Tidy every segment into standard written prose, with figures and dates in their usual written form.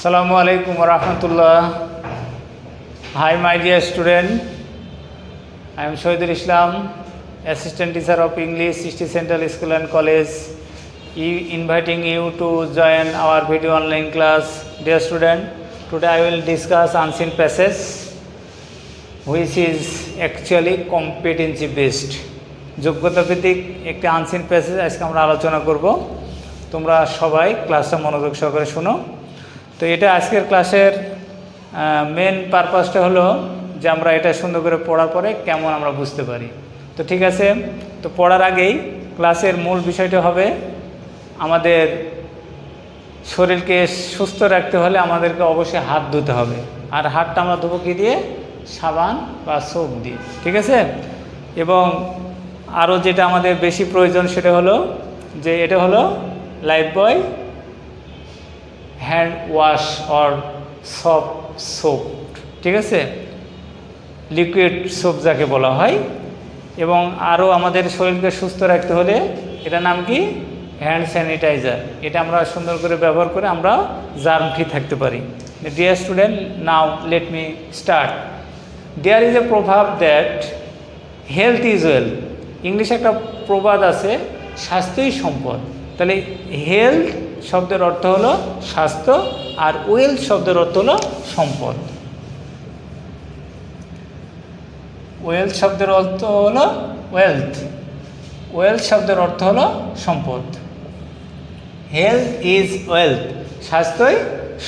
Assalamu alaikum warahmatullah. Hi my dear student, I am Shohidul Islam, Assistant Teacher of English, City Central School and College, inviting you to join our video online class. Dear student, today I will discuss unseen passage, which is actually competency based. যোগ্যতা ভিত্তিক একটি unseen passage আজকে আমরা আলোচনা করব। তোমরা সবাই ক্লাসটা মনোযোগ সহকারে শুনো। তো এটা আজকের ক্লাসের মেন পারপাসটা হলো যে আমরা এটা সুন্দর করে পড়ার পরে কেমন আমরা বুঝতে পারি। তো ঠিক আছে, তো পড়ার আগেই ক্লাসের মূল বিষয়টা হবে আমাদের শরীরকে সুস্থ রাখতে হলে আমাদেরকে অবশ্যই হাত ধুতে হবে। আর হাতটা আমরা ধুবো কি দিয়ে? সাবান বা সোপ দিয়ে, ঠিক আছে। এবং আরও যেটা আমাদের বেশি প্রয়োজন সেটা হলো যে এটা হলো Lifebuoy hand wash or soap, ঠিক আছে, লিকুইড সোপ যাকে বলা হয়। এবং আরও আমাদের শরীরকে সুস্থ রাখতে হলে এটার নাম কি? Hand sanitiser. এটা আমরা সুন্দর করে ব্যবহার করে আমরা জার্ম ফ্রি থাকতে পারি। Dear student, now let me start. There is a proverb that health is wealth. ইংলিশে একটা প্রবাদ আছে, স্বাস্থ্যই সম্পদ। তাহলে হেলথ শব্দের অর্থ হলো স্বাস্থ্য, আর ওয়েলথ শব্দের অর্থ হলো সম্পদ। ওয়েলথ শব্দের অর্থ হলো ওয়েলথ, ওয়েলথ শব্দের অর্থ হলো সম্পদ। হেলথ ইজ ওয়েলথ, স্বাস্থ্যই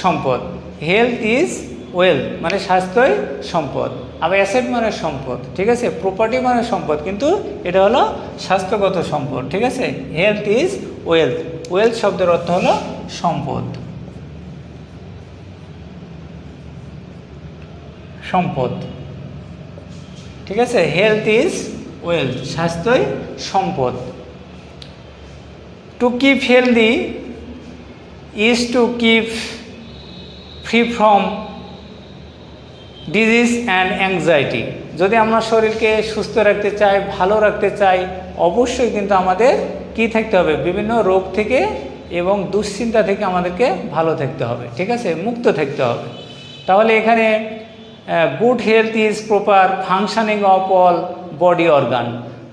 সম্পদ। হেলথ ইজ ওয়েলথ মানে স্বাস্থ্যই সম্পদ। আবার অ্যাসেট মানে সম্পদ, ঠিক আছে, প্রপার্টি মানে সম্পদ, কিন্তু এটা হলো স্বাস্থ্যগত সম্পদ, ঠিক আছে। হেলথ ইজ ওয়েলথ, ওয়েলথ শব্দের অর্থ হলো সম্পদ, সম্পদ, ঠিক আছে। হেলথ ইজ ওয়েলথ, স্বাস্থ্যই সম্পদ। To keep healthy is to keep free from disease and anxiety. যদি আমরা শরীরকে সুস্থ রাখতে চাই, ভালো রাখতে চাই, অবশ্যই কিন্তু আমাদের কি থাকতে হবে? বিভিন্ন রোগ থেকে এবং দুশ্চিন্তা থেকে আমাদেরকে ভালো থাকতে হবে, ঠিক আছে, মুক্ত থাকতে হবে। তাহলে এখানে good health is proper functioning of all body organ,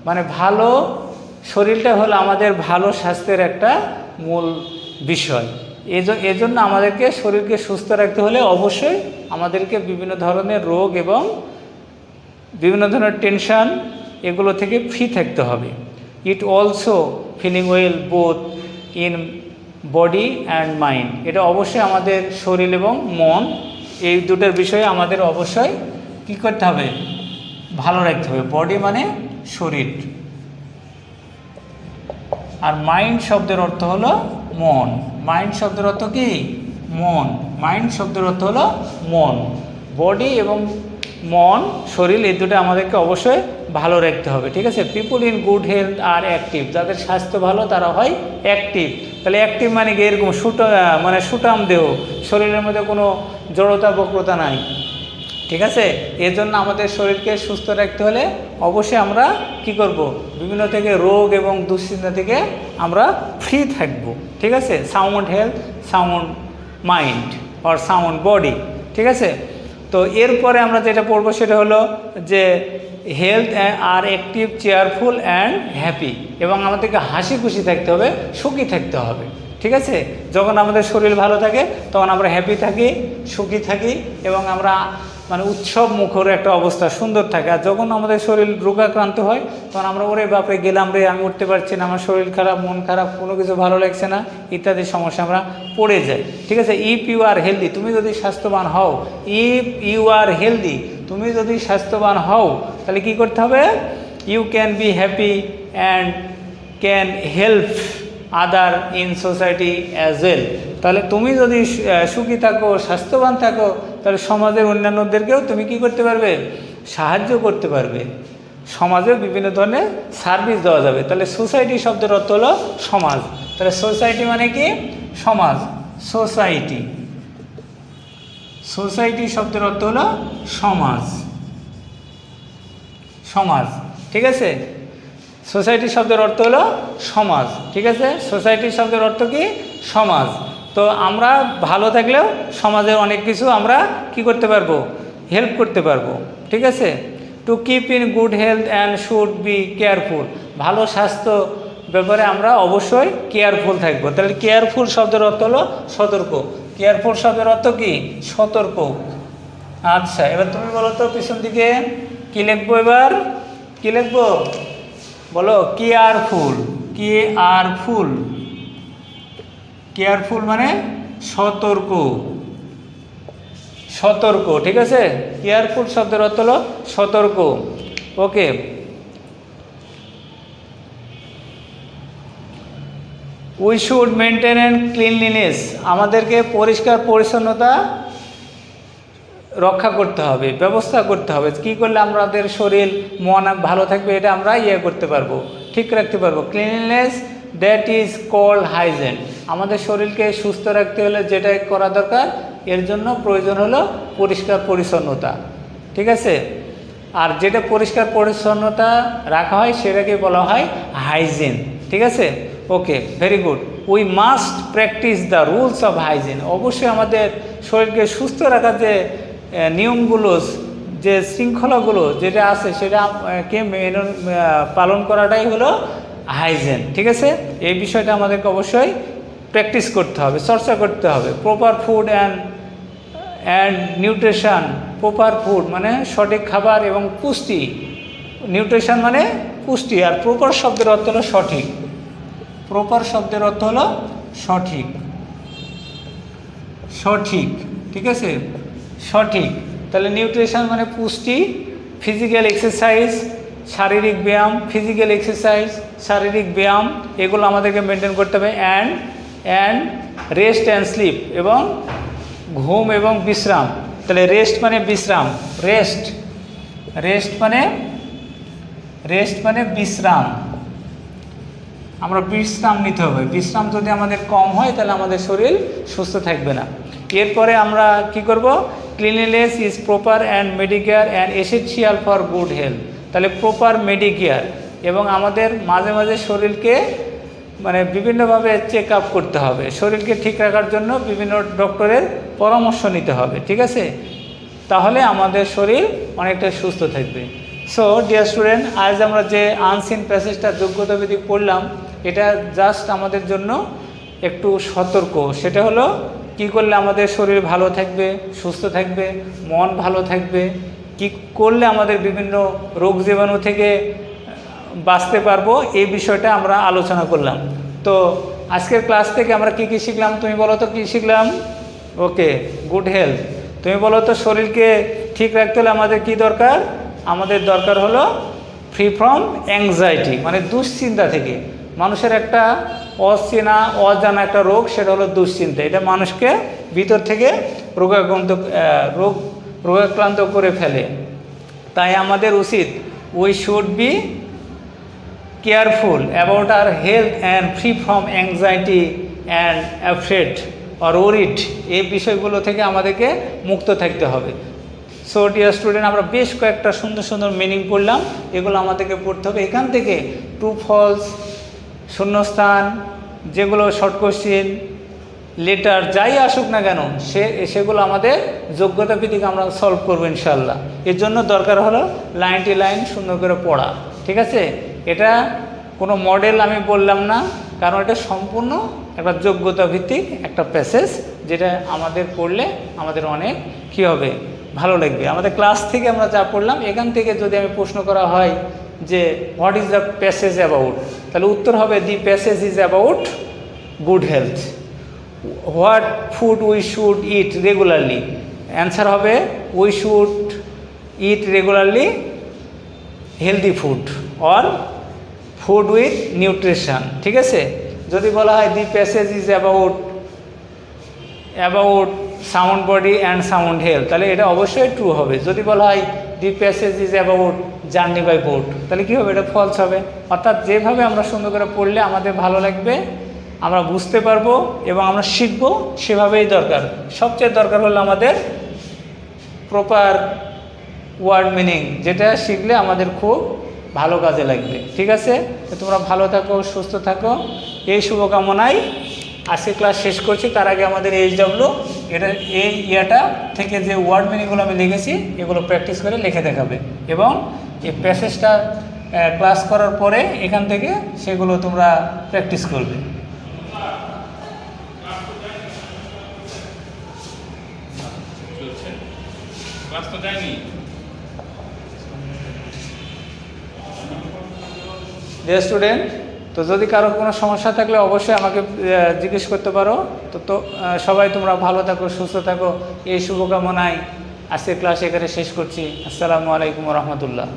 মানে ভালো শরীরটা হলো আমাদের ভালো স্বাস্থ্যের একটা মূল বিষয়। এজন্য আমাদেরকে শরীরকে সুস্থ রাখতে হলে অবশ্যই আমাদেরকে বিভিন্ন ধরনের রোগ এবং বিভিন্ন ধরনের টেনশন এগুলো থেকে ফ্রি থাকতে হবে। It also feeling well both in body and mind. এটা অবশ্যই আমাদের শরীর এবং মন এই দুটোর বিষয়ে আমাদের অবশ্যই কী করতে হবে? ভালো রাখতে হবে। বডি মানে শরীর, আর মাইন্ড শব্দের অর্থ হলো মন। মাইন্ড শব্দের অর্থ কি? মন। মাইন্ড শব্দের অর্থ হলো মন। বডি এবং মন, শরীর, এই দুটো আমাদেরকে অবশ্যই ভালো রাখতে হবে, ঠিক আছে। পিপুল ইন গুড হেলথ আর অ্যাক্টিভ। যাদের স্বাস্থ্য ভালো তারা হয় অ্যাক্টিভ। তাহলে অ্যাক্টিভ মানে কি? এরকম সুটাম দেহ, শরীরের মধ্যে কোনো জড়তা বক্রতা নাই, ঠিক আছে। এর জন্য আমাদের শরীরকে সুস্থ রাখতে হলে অবশ্যই আমরা কি করব? বিভিন্ন থেকে রোগ এবং দুশ্চিন্তা থেকে আমরা ফ্রি থাকব, ঠিক আছে। Sound health, sound mind or sound body, ঠিক আছে। তো এরপরে আমরা যেটা পড়বো সেটা হলো যে হেলথ আর অ্যাক্টিভ, চেয়ারফুল অ্যান্ড হ্যাপি। এবং আমাদেরকে হাসি খুশি থাকতে হবে, সুখী থাকতে হবে, ঠিক আছে। যখন আমাদের শরীর ভালো থাকে তখন আমরা হ্যাপি থাকি, সুখী থাকি, এবং আমরা মানে উৎসব মুখর একটা অবস্থা সুন্দর থাকে। আর যখন আমাদের শরীর রোগাক্রান্ত হয় তখন আমরা ওরে বাপরে গেলাম রে, আমি উঠতে পারছি না, আমার শরীর খারাপ, মন খারাপ, কোনো কিছু ভালো লাগছে না, ইত্যাদি সমস্যা আমরা পড়ে যাই, ঠিক আছে। ইফ ইউ আর হেলদি, তুমি যদি স্বাস্থ্যবান হও, ইফ ইউ আর হেলদি, তুমি যদি স্বাস্থ্যবান হও, তাহলে কি করতে হবে? You can be happy and can help other in society as well. তাহলে তুমি যদি সুখী থাকো, স্বাস্থ্যবান থাকো, তাহলে সমাজের অন্যান্যদেরকেও তুমি কি করতে পারবে? সাহায্য করতে পারবে। সমাজে বিভিন্ন ধরনের সার্ভিস দেওয়া যাবে। তাহলে সোসাইটি শব্দের অর্থ হলো সমাজ। তাহলে সোসাইটি মানে কি? সমাজ, সোসাইটি। সোসাইটি শব্দের অর্থ হলো সমাজ, সমাজ, ঠিক আছে। সোসাইটি শব্দের অর্থ হলো সমাজ, ঠিক আছে। সোসাইটি শব্দের অর্থ কি? সমাজ। তো আমরা ভালো থাকলেও সমাজের অনেক কিছু আমরা কি করতে পারবো, হেল্প করতে পারবো, ঠিক আছে। To keep in good health and should be careful, ভালো স্বাস্থ্য ব্যাপারে আমরা অবশ্যই কেয়ারফুল থাকবো। তাহলে কেয়ারফুল শব্দের অর্থ হলো সতর্ক। কেয়ারফুল শব্দের অর্থ কি, সতর্ক। আচ্ছা, এবার তুমি বলো তো পিছন দিকে কি লিখবো, এবার কি লিখবো বলো, কেয়ারফুল। কেয়ারফুল, কেয়ারফুল মানে সতর্ক, সতর্ক, ঠিক আছে। কেয়ারফুল শব্দের অর্থ হলো সতর্ক। Okay, we should maintain and cleanliness, আমাদেরকে পরিষ্কার পরিচ্ছন্নতা রক্ষা করতে হবে, ব্যবস্থা করতে হবে। কী করলে আমাদের শরীর মন ভালো থাকবে, এটা আমরা করতে পারবো, ঠিক রাখতে পারবো। Cleanliness that is called hygiene, আমাদের শরীরকে সুস্থ রাখতে হলে যেটা করা দরকার, এর জন্য প্রয়োজন হলো পরিষ্কার পরিচ্ছন্নতা, ঠিক আছে। আর যেটা পরিষ্কার পরিচ্ছন্নতা রাখা হয় সেটাকে বলা হয় হাইজিন, ঠিক আছে। Okay, very good. We must practise the rules of hygiene, অবশ্যই আমাদের শরীরকে সুস্থ রাখার যে নিয়মগুলো, যে শৃঙ্খলাগুলো যেটা আছে সেটাকে পালন করাটাই হলো হাইজিন, ঠিক আছে। এই বিষয়টা আমাদেরকে অবশ্যই প্র্যাকটিস করতে হবে, চর্চা করতে হবে। Proper food and nutrition, proper food মানে সঠিক খাবার এবং পুষ্টি, নিউট্রিশন মানে পুষ্টি, আর প্রপার শব্দের অর্থ হলো সঠিক। প্রপার শব্দের অর্থ হলো সঠিক, সঠিক, ঠিক আছে, সঠিক। তাহলে নিউট্রিশন মানে পুষ্টি, ফিজিক্যাল এক্সারসাইজ, শারীরিক ব্যায়াম, ফিজিক্যাল এক্সারসাইজ, শারীরিক ব্যায়াম, এগুলো আমাদেরকে মেনটেন করতে হবে। অ্যান্ড রেস্ট অ্যান্ড স্লিপ, এবং ঘুম এবং বিশ্রাম। তাহলে রেস্ট মানে বিশ্রাম, রেস্ট মানে বিশ্রাম, আমরা বিশ্রাম নিতে হবে। বিশ্রাম যদি আমাদের কম হয় তাহলে আমাদের শরীর সুস্থ থাকবে না। এরপরে আমরা কি করব, cleanliness is proper and Medicare and essential for good health. তাহলে প্রপার মেডিকেয়ার, এবং আমাদের মাঝে মাঝে শরীরকে মানে বিভিন্নভাবে চেক আপ করতে হবে, শরীরকে ঠিক রাখার জন্য বিভিন্ন ডক্টরের পরামর্শ নিতে হবে, ঠিক আছে। তাহলে আমাদের শরীর অনেকটা সুস্থ থাকবে। সো ডিয়ার স্টুডেন্ট, আজ আমরা যে আনসিন প্যাসেজটা যোগ্যতা ভিত্তিক পড়লাম, এটা জাস্ট আমাদের জন্য একটু সতর্ক। সেটা হলো কি করলে আমাদের শরীর ভালো থাকবে, সুস্থ থাকবে, মন ভালো থাকবে, কি করলে আমাদের বিভিন্ন রোগ জীবাণু থেকে বাঁচতে পারবো, এই বিষয়টা আমরা আলোচনা করলাম। তো আজকের ক্লাস থেকে আমরা কি কি শিখলাম, তুমি বলো তো কি শিখলাম। ওকে, গুড হেলথ। তুমি বলো তো শরীরকে ঠিক রাখতে হলে আমাদের কি দরকার, আমাদের দরকার হলো ফ্রি ফ্রম অ্যাংজাইটি, মানে দুশ্চিন্তা থেকে। মানুষের একটা অজানা একটা রোগ, সেটা হলো দুশ্চিন্তা। এটা মানুষকে ভিতর থেকে রোগাক্রান্ত করে ফেলে। তাই আমাদের উচিত we should be careful about our health and free from anxiety and afraid or worried, এই বিষয়গুলো থেকে আমাদেরকে মুক্ত থাকতে হবে। সো ডিয়ার স্টুডেন্ট, আমরা বেশ কয়েকটা সুন্দর সুন্দর মিনিং পড়লাম, এগুলো আমাদেরকে পড়তে হবে। এখান থেকে ট্রু ফলস, শূন্যস্থান, যেগুলো শর্ট কোশ্চেন, লেটার যাই আসুক না কেন, সেগুলো আমাদের যোগ্যতা ভিত্তিক আমরা সলভ করবো ইনশাল্লাহ। এর জন্য দরকার হলো লাইনটি লাইন সুন্দর করে পড়া, ঠিক আছে। এটা কোনো মডেল আমি বললাম না, কারণ এটা সম্পূর্ণ একটা যোগ্যতা ভিত্তিক একটা প্যাসেজ, যেটা আমাদের পড়লে আমাদের অনেক কী হবে, ভালো লাগবে। আমাদের ক্লাস থেকে আমরা যা পড়লাম, এখান থেকে যদি আমি প্রশ্ন করা হয় যে what is the passage about, তাহলে উত্তর হবে the passage is about good health. What food we should eat regularly, answer হবে we should eat regularly healthy food or food with nutrition, ঠিক আছে। যদি বলা হয় the passage is about sound body and sound health, তাহলে এটা অবশ্যই true হবে। যদি বলা হয় the passage is about journey by boat, তাহলে কী হবে, এটা ফলস হবে। অর্থাৎ যেভাবে আমরা সুন্দর করে পড়লে আমাদের ভালো লাগবে, আমরা বুঝতে পারবো এবং আমরা শিখবো, সেভাবেই দরকার। সবচেয়ে দরকার হলো আমাদের প্রপার ওয়ার্ড মিনিং, যেটা শিখলে আমাদের খুব ভালো কাজে লাগবে, ঠিক আছে। তোমরা ভালো থাকো, সুস্থ থাকো, এই শুভকামনায় আজকে ক্লাস শেষ করছি, তার আগে আমাদের এইচডব্লিউ এটা এই ইয়াটা থেকে যে ওয়ার্ড মিনিংগুলো আমি লিখেছি এগুলো প্র্যাকটিস করে লিখে দেখাবে, এবং এই প্যাসেজটা ক্লাস করার পরে এখান থেকে সেগুলো তোমরা প্র্যাকটিস করবে। ডিয়ার স্টুডেন্ট, তো যদি কারো কোনো সমস্যা থাকলে অবশ্যই আমাকে জিজ্ঞেস করতে পারো। তো সবাই তোমরা ভালো থাকো, সুস্থ থাকো, এই শুভকামনায় আজকের ক্লাস এখানে শেষ করছি। আসসালামু আলাইকুম রহমতুল্লাহ।